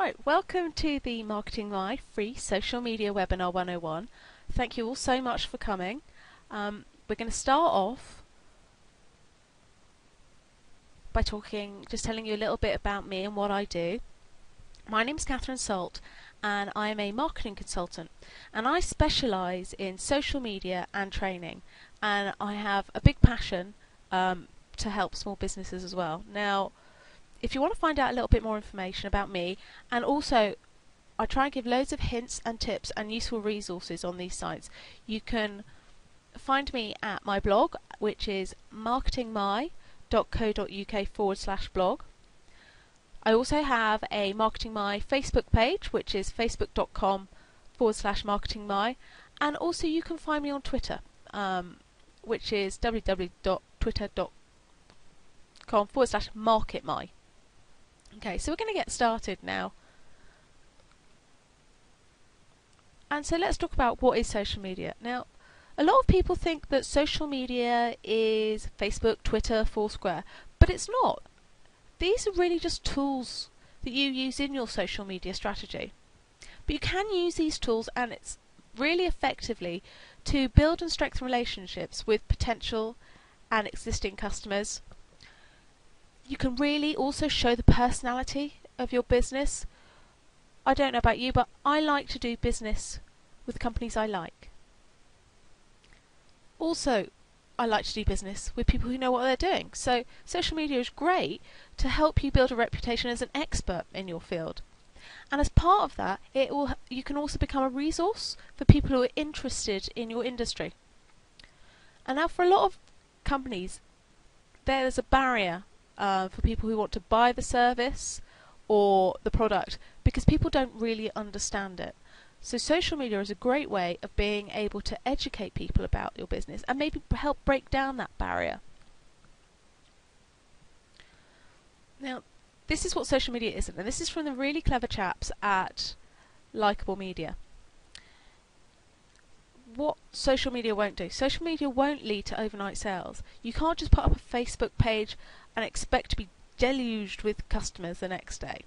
Right, welcome to the Marketing My free social media webinar 101. Thank you all so much for coming. We're going to start off by just telling you a little bit about me and what I do. My name is Catherine Salt and I am a marketing consultant, and I specialise in social media and training, and I have a big passion to help small businesses as well. Now, if you want to find out a little bit more information about me, and also I try and give loads of hints and tips and useful resources on these sites, you can find me at my blog, which is marketingmy.co.uk/blog. I also have a Marketing My Facebook page, which is facebook.com/marketingmy, and also you can find me on Twitter, which is www.twitter.com/marketmy. Okay, so we're going to get started now. And so let's talk about what is social media. Now, a lot of people think that social media is Facebook, Twitter, Foursquare, but it's not. These are really just tools that you use in your social media strategy. But you can use these tools, and it's really effectively, to build and strengthen relationships with potential and existing customers. You can really also show the personality of your business. I don't know about you, but I like to do business with companies I like. Also, I like to do business with people who know what they're doing. So social media is great to help you build a reputation as an expert in your field. And as part of that, you can also become a resource for people who are interested in your industry. And now, for a lot of companies, there's a barrier for people who want to buy the service or the product, because people don't really understand it. So social media is a great way of being able to educate people about your business and maybe help break down that barrier. Now, this is what social media isn't, and this is from the really clever chaps at Likeable Media. What social media won't do. Social media won't lead to overnight sales. You can't just put up a Facebook page and expect to be deluged with customers the next day.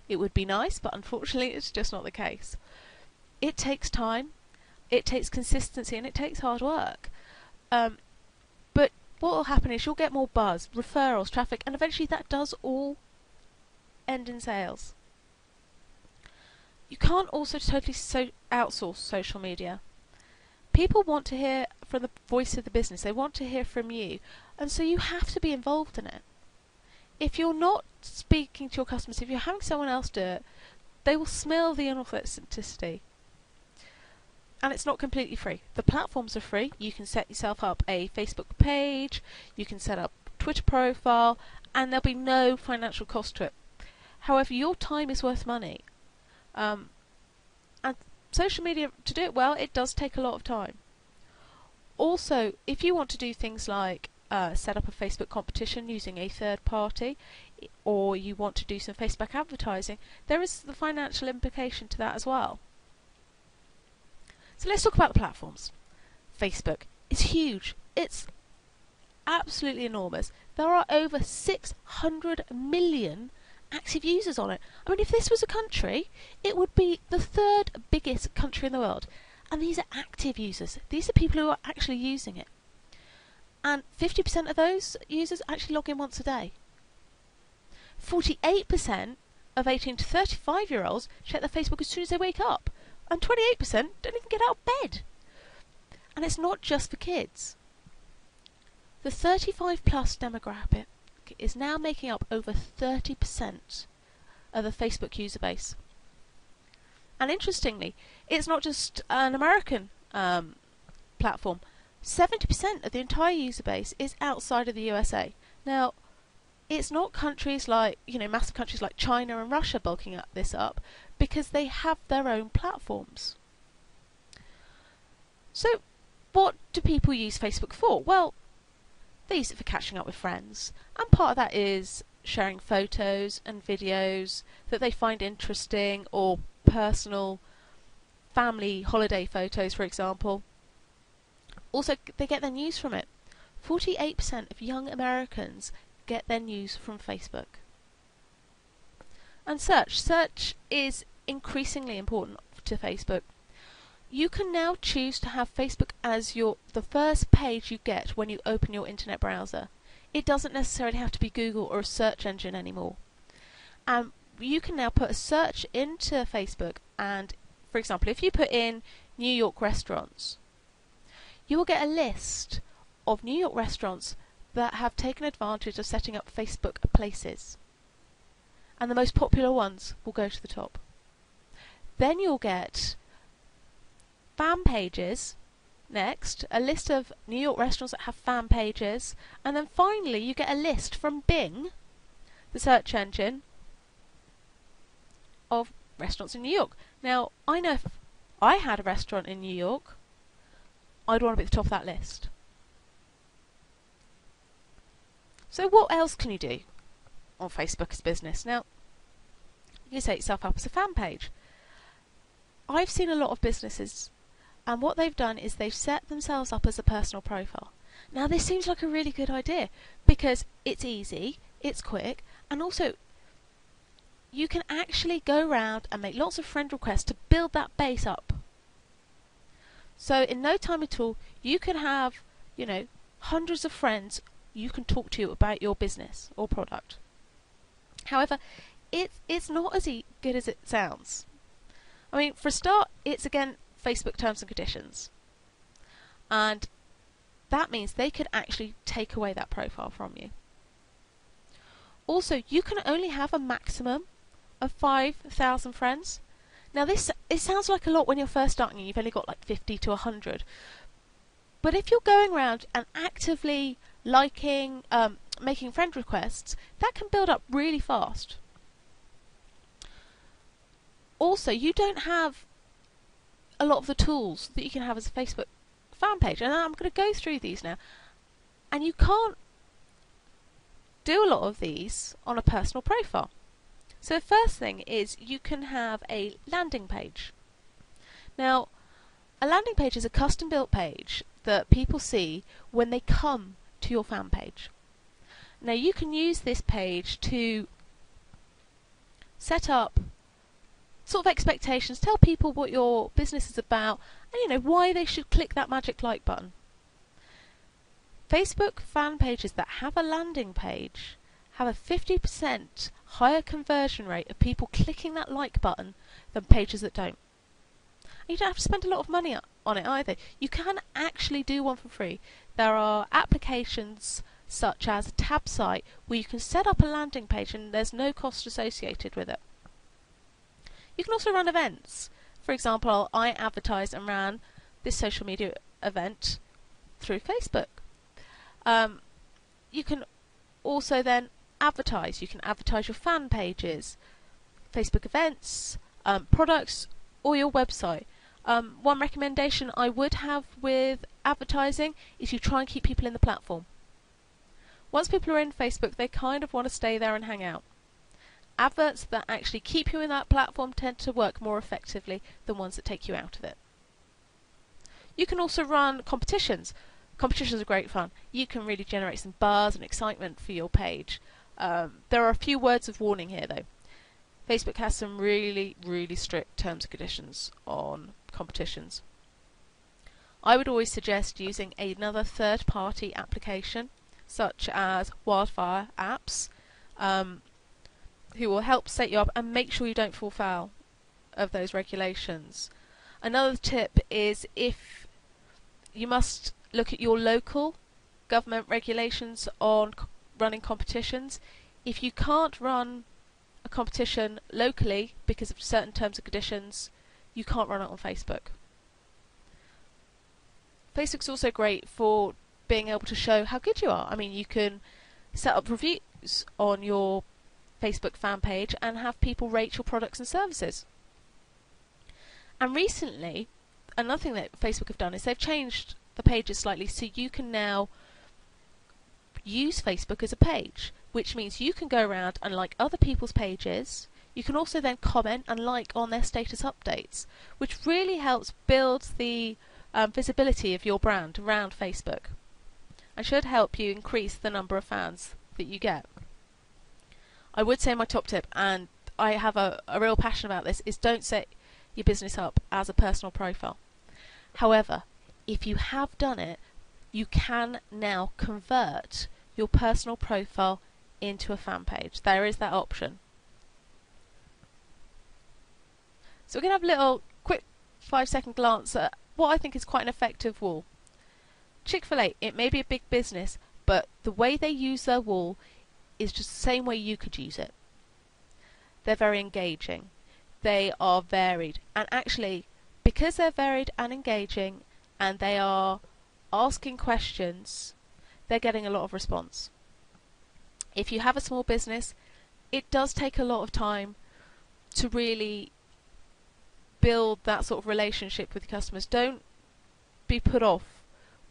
It would be nice, but unfortunately it's just not the case. It takes time, it takes consistency, and it takes hard work. But what will happen is you'll get more buzz, referrals, traffic, and eventually that does all end in sales. You can't also totally outsource social media. People want to hear from the voice of the business. They want to hear from you, and so you have to be involved in it. If you're not speaking to your customers, if you're having someone else do it, they will smell the inauthenticity. And it's not completely free. The platforms are free. You can set yourself up a Facebook page, you can set up a Twitter profile, and there'll be no financial cost to it. However, your time is worth money. And social media, to do it well, it does take a lot of time. Also, if you want to do things like set up a Facebook competition using a third party, or you want to do some Facebook advertising, there is the financial implication to that as well. So let's talk about the platforms. Facebook is huge. It's absolutely enormous. There are over 600 million active users on it. I mean, if this was a country, it would be the third biggest country in the world. And these are active users. These are people who are actually using it. And 50% of those users actually log in once a day. 48% of 18 to 35-year-olds check their Facebook as soon as they wake up. And 28% don't even get out of bed. And it's not just for kids. The 35 plus demographic is now making up over 30% of the Facebook user base. And interestingly, it's not just an American platform. 70% of the entire user base is outside of the USA. Now, it's not countries like, massive countries like China and Russia bulking this up, because they have their own platforms. So, what do people use Facebook for? Well, they use it for catching up with friends, and part of that is sharing photos and videos that they find interesting, or personal family holiday photos, for example. Also, they get their news from it. 48% of young Americans get their news from Facebook. And search. Search is increasingly important to Facebook. You can now choose to have Facebook as the first page you get when you open your internet browser. It doesn't necessarily have to be Google or a search engine anymore. You can now put a search into Facebook, and for example, if you put in New York restaurants, you will get a list of New York restaurants that have taken advantage of setting up Facebook places. And the most popular ones will go to the top. Then you'll get fan pages next, a list of New York restaurants that have fan pages, and then finally you get a list from Bing, the search engine, of restaurants in New York. Now, I know if I had a restaurant in New York, I'd want to be at the top of that list. So what else can you do on Facebook as business? Now, you set yourself up as a fan page. I've seen a lot of businesses, and what they've done is they've set themselves up as a personal profile. Now, this seems like a really good idea because it's easy, it's quick, and also you can actually go around and make lots of friend requests to build that base up. So in no time at all, you can have, hundreds of friends you can talk to about your business or product. However, it's not as good as it sounds. I mean, for a start, it's again Facebook terms and conditions. And that means they could actually take away that profile from you. Also, you can only have a maximum of 5,000 friends. Now it sounds like a lot when you're first starting and you've only got like 50 to 100. But if you're going around and actively liking, making friend requests, that can build up really fast. Also, you don't have a lot of the tools that you can have as a Facebook fan page. And I'm going to go through these now. And you can't do a lot of these on a personal profile. So the first thing is you can have a landing page. Now, a landing page is a custom built page that people see when they come to your fan page. Now you can use this page to set up sort of expectations, tell people what your business is about, and why they should click that magic like button. Facebook fan pages that have a landing page have a 50% higher conversion rate of people clicking that like button than pages that don't. And you don't have to spend a lot of money on it either. You can actually do one for free. There are applications such as Tabsite where you can set up a landing page and there's no cost associated with it. You can also run events. For example, I advertised and ran this social media event through Facebook. You can also then advertise. You can advertise your fan pages, Facebook events, products, or your website. One recommendation I would have with advertising is you try and keep people in the platform. Once people are in Facebook, they kind of want to stay there and hang out. Adverts that actually keep you in that platform tend to work more effectively than ones that take you out of it. You can also run competitions. Competitions are great fun. You can really generate some buzz and excitement for your page. There are a few words of warning here though. Facebook has some really, really strict terms and conditions on competitions. I would always suggest using another third-party application, such as Wildfire Apps, who will help set you up and make sure you don't fall foul of those regulations. Another tip is if you must look at your local government regulations on running competitions. If you can't run a competition locally because of certain terms and conditions, you can't run it on Facebook. Facebook's also great for being able to show how good you are. I mean, you can set up reviews on your Facebook fan page and have people rate your products and services. And recently, another thing that Facebook have done is they've changed the pages slightly, so you can now use Facebook as a page, which means you can go around and like other people's pages. You can also then comment and like on their status updates, which really helps build the visibility of your brand around Facebook and should help you increase the number of fans that you get. I would say my top tip, and I have a real passion about this, is don't set your business up as a personal profile. However, if you have done it, you can now convert your personal profile into a fan page. There is that option. So we're going to have a little quick 5-second glance at what I think is quite an effective wall. Chick-fil-A, it may be a big business, but the way they use their wall is just the same way you could use it. They're very engaging. They are varied. And actually, because they're varied and engaging, and they are asking questions, they're getting a lot of response. If you have a small business, it does take a lot of time to really build that sort of relationship with customers. Don't be put off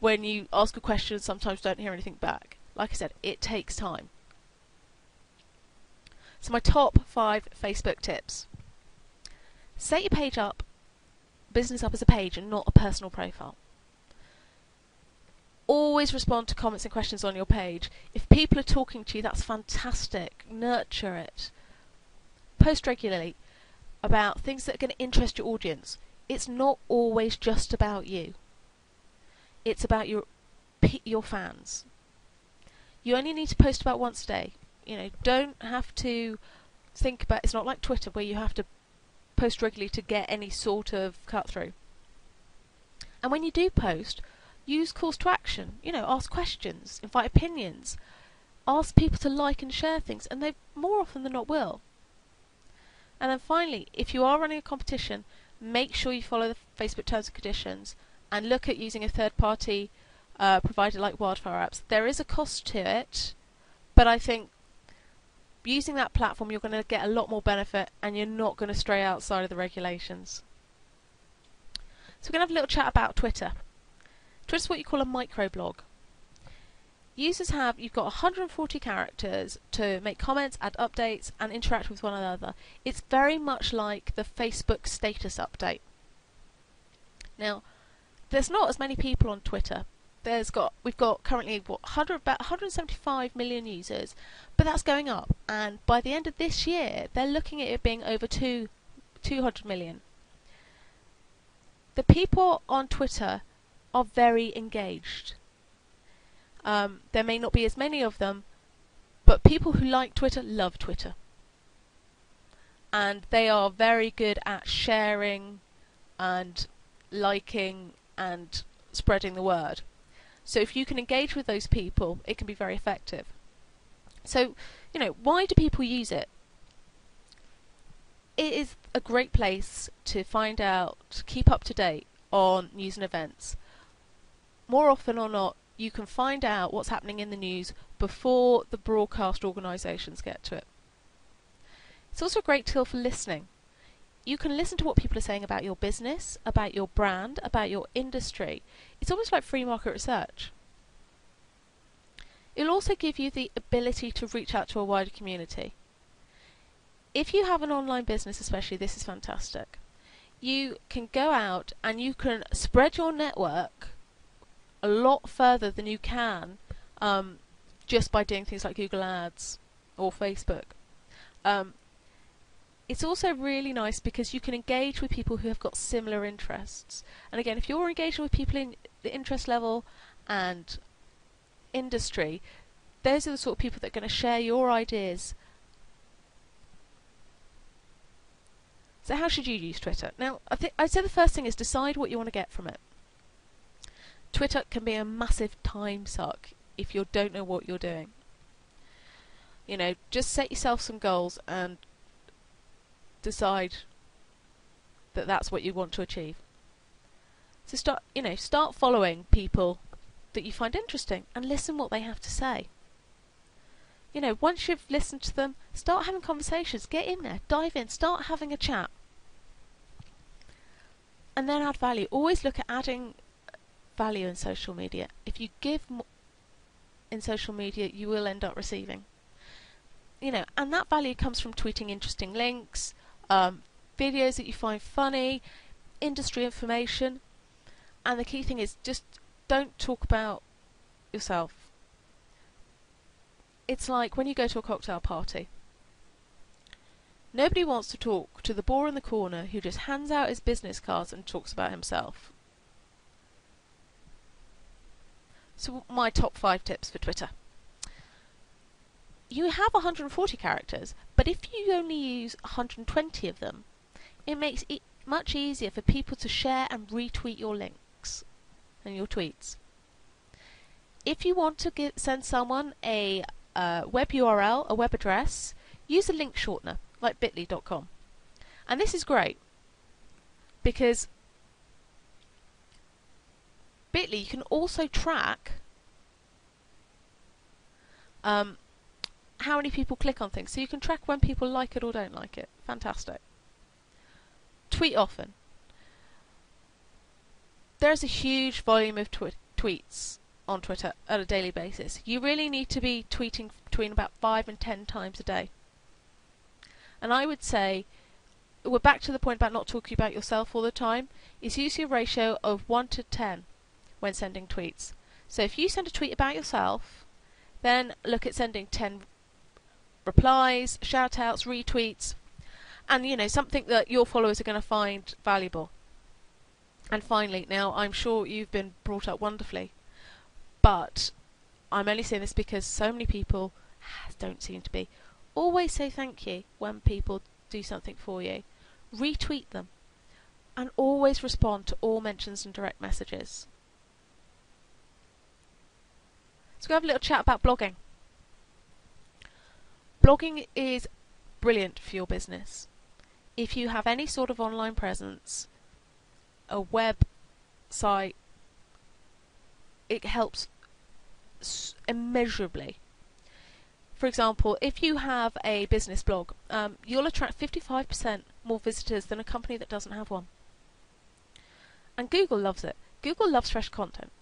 when you ask a question and sometimes don't hear anything back. Like I said, it takes time. So my top 5 Facebook tips. Set your page up, business up as a page and not a personal profile. Always respond to comments and questions on your page. If people are talking to you, that's fantastic. Nurture it. Post regularly about things that are going to interest your audience. It's not always just about you. It's about your fans. You only need to post about once a day. Don't have to think about. It's not like Twitter where you have to post regularly to get any sort of cut through. And when you do post, use calls to action. Ask questions, invite opinions, ask people to like and share things, and they more often than not will. And then finally, if you are running a competition, make sure you follow the Facebook terms and conditions and look at using a third-party provider like Wildfire Apps. There is a cost to it, but I think using that platform you're going to get a lot more benefit and you're not going to stray outside of the regulations. So we're going to have a little chat about Twitter. Twitter's what you call a microblog. You've got 140 characters to make comments, add updates, and interact with one another. It's very much like the Facebook status update. Now, there's not as many people on Twitter. We've got currently about 175 million users, but that's going up. And by the end of this year, they're looking at it being over 200 million. The people on Twitter are very engaged. There may not be as many of them, but people who like Twitter love Twitter. And they are very good at sharing and liking and spreading the word. So if you can engage with those people, it can be very effective. So, why do people use it? It is a great place to find out, to keep up to date on news and events. More often or not, you can find out what's happening in the news before the broadcast organisations get to it. It's also a great tool for listening. You can listen to what people are saying about your business, about your brand, about your industry. It's almost like free market research. It'll also give you the ability to reach out to a wider community. If you have an online business especially, this is fantastic. You can go out and you can spread your network a lot further than you can just by doing things like Google Ads or Facebook. It's also really nice because you can engage with people who have got similar interests. And again, if you're engaging with people in the interest level and industry, those are the sort of people that are going to share your ideas. So how should you use Twitter? Now, I'd say the first thing is decide what you want to get from it. Twitter can be a massive time suck if you don't know what you're doing. Just set yourself some goals and decide that that's what you want to achieve. So start following people that you find interesting and listen what they have to say. Once you've listened to them, start having conversations, get in there, dive in, start having a chat. And then add value. Always look at adding value in social media. If you give in social media, you will end up receiving. And that value comes from tweeting interesting links, videos that you find funny, industry information, and the key thing is just don't talk about yourself. It's like when you go to a cocktail party. Nobody wants to talk to the bore in the corner who just hands out his business cards and talks about himself. So my top 5 tips for Twitter. You have 140 characters, but if you only use 120 of them, it makes it much easier for people to share and retweet your links and your tweets. If you want to send someone a web URL, a web address, use a link shortener like bit.ly.com. And this is great because Bitly you can also track how many people click on things. So you can track when people like it or don't like it. Fantastic. Tweet often. There's a huge volume of tweets on Twitter on a daily basis. You really need to be tweeting between about 5 and 10 times a day. And I would say, we're back to the point about not talking about yourself all the time, is use your ratio of 1 to 10 when sending tweets. So if you send a tweet about yourself, then look at sending 10 replies, shout-outs, retweets, and something that your followers are going to find valuable. And finally, now I'm sure you've been brought up wonderfully, but I'm only saying this because so many people don't seem to be. Always say thank you when people do something for you. Retweet them. And always respond to all mentions and direct messages. So we'll have a little chat about blogging. Blogging is brilliant for your business. If you have any sort of online presence, a website, it helps immeasurably. For example, if you have a business blog, you'll attract 55% more visitors than a company that doesn't have one. And Google loves it. Google loves fresh content.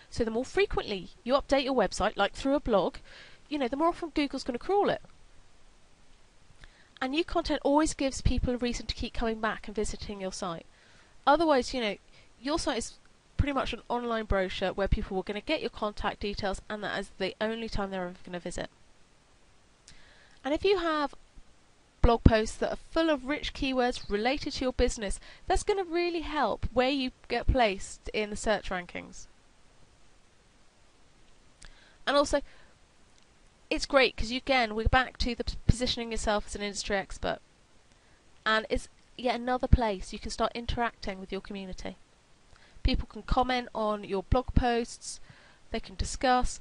So the more frequently you update your website, like through a blog, the more often Google's going to crawl it. And new content always gives people a reason to keep coming back and visiting your site. Otherwise, your site is pretty much an online brochure where people are going to get your contact details, and that is the only time they're ever going to visit. And if you have blog posts that are full of rich keywords related to your business, that's going to really help where you get placed in the search rankings. And also, it's great because, again, we're back to the positioning yourself as an industry expert. And it's yet another place you can start interacting with your community. People can comment on your blog posts, they can discuss.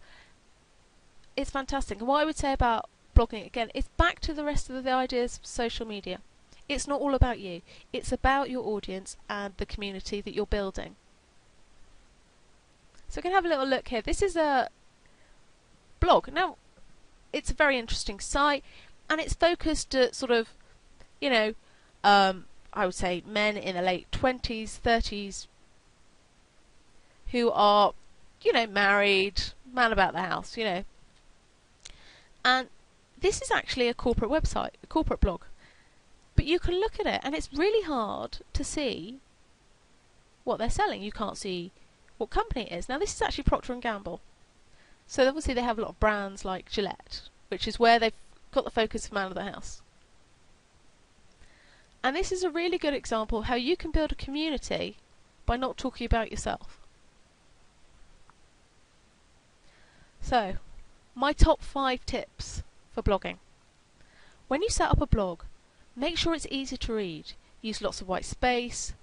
It's fantastic. And what I would say about blogging, again, it's back to the rest of the ideas of social media. It's not all about you. It's about your audience and the community that you're building. So we can have a little look here. This is a blog. Now, it's a very interesting site, and it's focused at sort of, I would say men in the late 20s, 30s, who are, married, man about the house, And this is actually a corporate website, a corporate blog. But you can look at it, and it's really hard to see what they're selling. You can't see what company it is. Now, this is actually Procter & Gamble. So obviously they have a lot of brands like Gillette, which is where they've got the focus of man of the house. And this is a really good example of how you can build a community by not talking about yourself. So, my top 5 tips for blogging. When you set up a blog, make sure it's easy to read. Use lots of white space,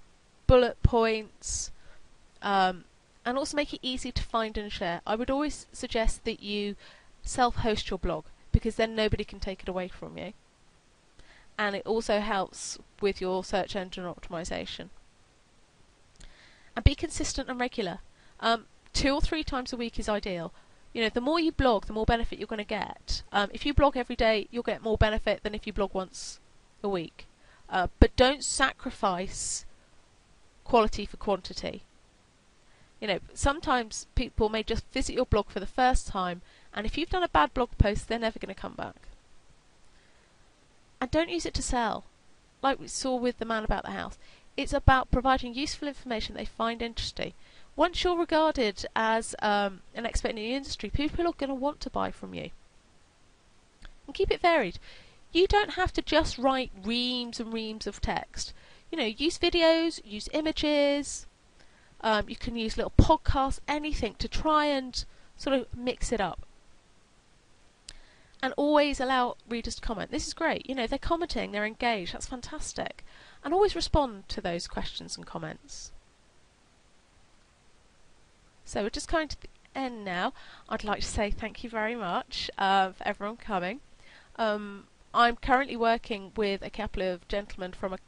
bullet points, and also make it easy to find and share. I would always suggest that you self-host your blog, because then nobody can take it away from you. And it also helps with your search engine optimization. And be consistent and regular. 2 or 3 times a week is ideal. The more you blog, the more benefit you're going to get. If you blog every day, you'll get more benefit than if you blog once a week. But don't sacrifice quality for quantity. Sometimes people may just visit your blog for the first time, and if you've done a bad blog post, they're never going to come back. And don't use it to sell, like we saw with the man about the house. It's about providing useful information they find interesting. Once you're regarded as an expert in the industry, people are going to want to buy from you. And keep it varied. You don't have to just write reams and reams of text. You know, use videos, use images, you can use little podcasts, anything to try and sort of mix it up. And always allow readers to comment. This is great. You know, they're commenting, they're engaged. That's fantastic. And always respond to those questions and comments. So we're just coming to the end now. I'd like to say thank you very much for everyone coming. I'm currently working with a couple of gentlemen from a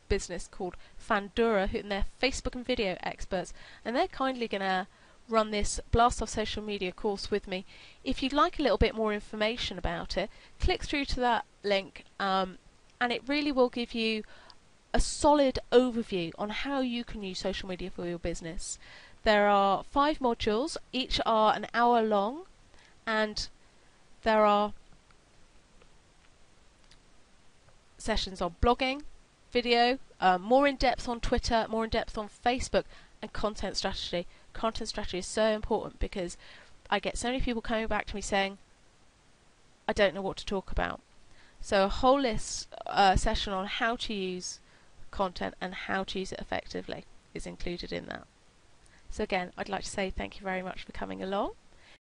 business called Fandura, who are Facebook and video experts, and they're kindly going to run this Blast Off Social Media course with me. If you'd like a little bit more information about it, click through to that link, and it really will give you a solid overview on how you can use social media for your business. There are 5 modules, each are an hour long, and there are sessions on blogging, video, more in depth on Twitter, more in depth on Facebook, and content strategy. Content strategy is so important because I get so many people coming back to me saying, I don't know what to talk about. So a whole session on how to use content and how to use it effectively is included in that. So again, I'd like to say thank you very much for coming along.